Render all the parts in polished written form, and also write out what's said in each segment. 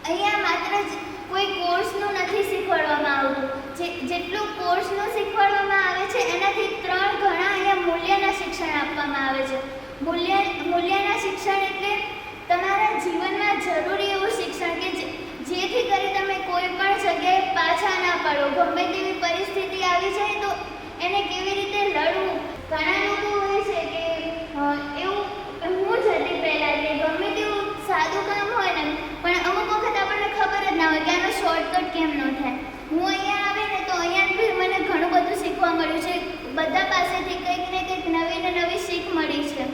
અહીંયા માત્ર કોઈ કોર્સનું નથી શીખવાડવામાં આવતું, જેટલું કોર્સનું શીખવાડવામાં આવે છે એનાથી 3 ગણા અહીંયા મૂલ્યના શિક્ષણ આપવામાં આવે છે. મૂલ્યના શિક્ષણ એટલે તમારા જીવનમાં જરૂરી એવું શિક્ષણ કે જેથી કરી તમે કોઈ પણ જગ્યાએ પાછા ના પડો. ગમે તેવી પરિસ્થિતિ આવી જાય તો એને કેવી રીતે લડવું. ઘણા લોકો હોય છે કે એવું હું જ હતી પહેલાં કે ગમે તેવું સાદું કામ હોય ને પણ અમુક વખત આપણને ખબર જ ના હોય કે આનો શોર્ટકટ કેમ ન થાય. હું અહીંયા આવે ને તો અહીંયા બી મને ઘણું બધું શીખવા મળ્યું છે. બધા પાસેથી કંઈક ને કંઈક નવી ને નવી શીખ મળી છે.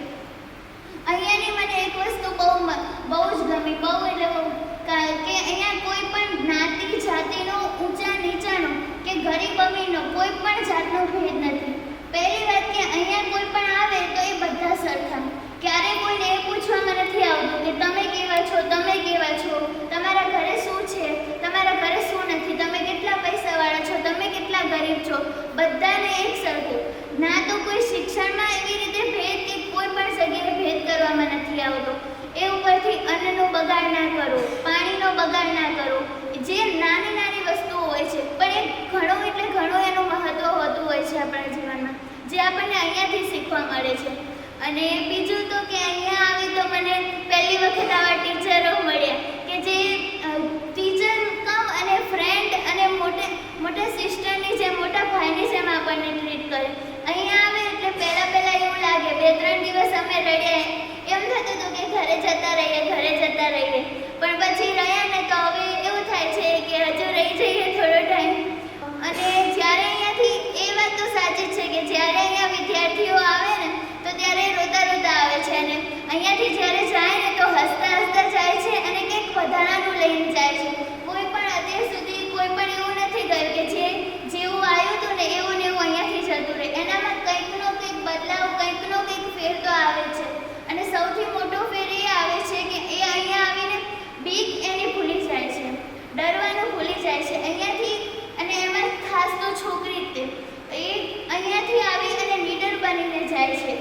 અહીંયાની મને એક વસ્તુ બહુ જ ગમી, બહુ એટલે બહુ, કે અહીંયા કોઈ પણ જ્ઞાતિ જાતિનો, ઊંચા નીચાનો કે ગરીબ અમીરનો કોઈ પણ જાતનો ભેદ નથી. પહેલી વાત કે અહીંયા કોઈ પણ આવે તો એ બધા સરખા. ક્યારેય કોઈને એ પૂછવામાં નથી આવતું કે તમે કેવા છો, તમે કેવા છો, તમારા ઘરે શું છે, તમારા ઘરે શું નથી, તમે કેટલા પૈસાવાળા છો, તમે કેટલા ગરીબ છો. બધાને એક સરખું. ના તો કોઈ શિક્ષણમાં એવી રીતે ભેદ કે કોઈ પણ જગ્યાએ ભેદ કરવામાં નથી આવતો. એ ઉપરથી અન્નનો બગાડ ના કરો, પાણીનો બગાડ ના કરો. જે નાની નાની વસ્તુઓ હોય છે પણ એ ઘણું એટલે ઘણું એનું મહત્ત્વ હોતું હોય છે આપણા જીવનમાં, જે આપણને અહીંયાથી શીખવા મળે છે. અને બીજું તો કે અહીંયા આવી તો મને પહેલી વખત આવા ટીચરો મળ્યા કે જે ટીચર કમ અને ફ્રેન્ડ અને મોટા સિસ્ટરની જેમ, મોટા ભાઈની જેમ આપણને ટ્રીટ કરે. અહીંયા આવે એટલે પહેલાં એવું લાગે, 2-3 દિવસ અમે રડ્યા, એમ થતું હતું કે ઘરે જતા રહીએ. પણ પછી રહ્યા ને તો હવે એવું થાય છે કે હજુ રહી જઈએ થોડો ટાઈમ. અને જ્યારે અહીંયાથી, એ વાત તો સાચી જ છે કે જ્યારે અહીંયા વિદ્યાર્થીઓ આવે ને તો ત્યારે રોતા આવે છે અને અહીંયાથી જ્યારે જાય ને તો હસતા જાય છે અને કંઈક વધારાનું લઈને જાય છે. કોઈ પણ અત્યાર સુધી કોઈ પણ એવું નથી ગયું કે જેવું આવ્યું હતું ને એવું અહીંયાથી જતું રહે. એનામાં કંઈકનો કંઈક બદલાવ, કંઈકનો કંઈક ફેર તો આવે છે. અને સૌથી મોટો ફેર એ આવે છે કે એ અહીંયા આવીને બીક એની ભૂલી જાય છે, ડરવાનું ભૂલી જાય છે અહીંયાથી. અને એમાં ખાસ તો છોકરી તે અહીંયાથી આવી અને લીડર બનીને જાય છે.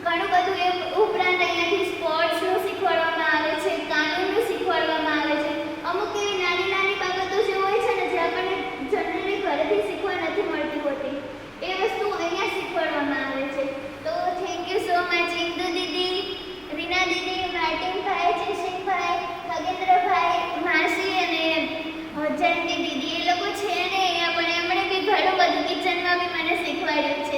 ઘણું બધું એ ઉપરાંત અહીંયાથી સ્પોર્ટ્સનું શીખવાડવામાં આવે છે, કાનૂનનું શીખવાડવામાં આવે છે. અમુક એવી નાની નાની બાબતો જે હોય છે ને જે આપણને જનરલી ઘરેથી શીખવા નથી મળતી હોતી, એ વસ્તુ અહીંયા શીખવાડવામાં આવે છે. તો thank you so much Indu દીદી, રીના દીદી, માર્ટિનભાઈ, જયસિંહભાઈ, ખગેન્દ્રભાઈ, માસી અને જયંતિ દીદી. એ લોકો છે ને અહીંયા પણ એમણે બી ઘણું બધું કિચનમાં બી મને શીખવાડ્યું છે.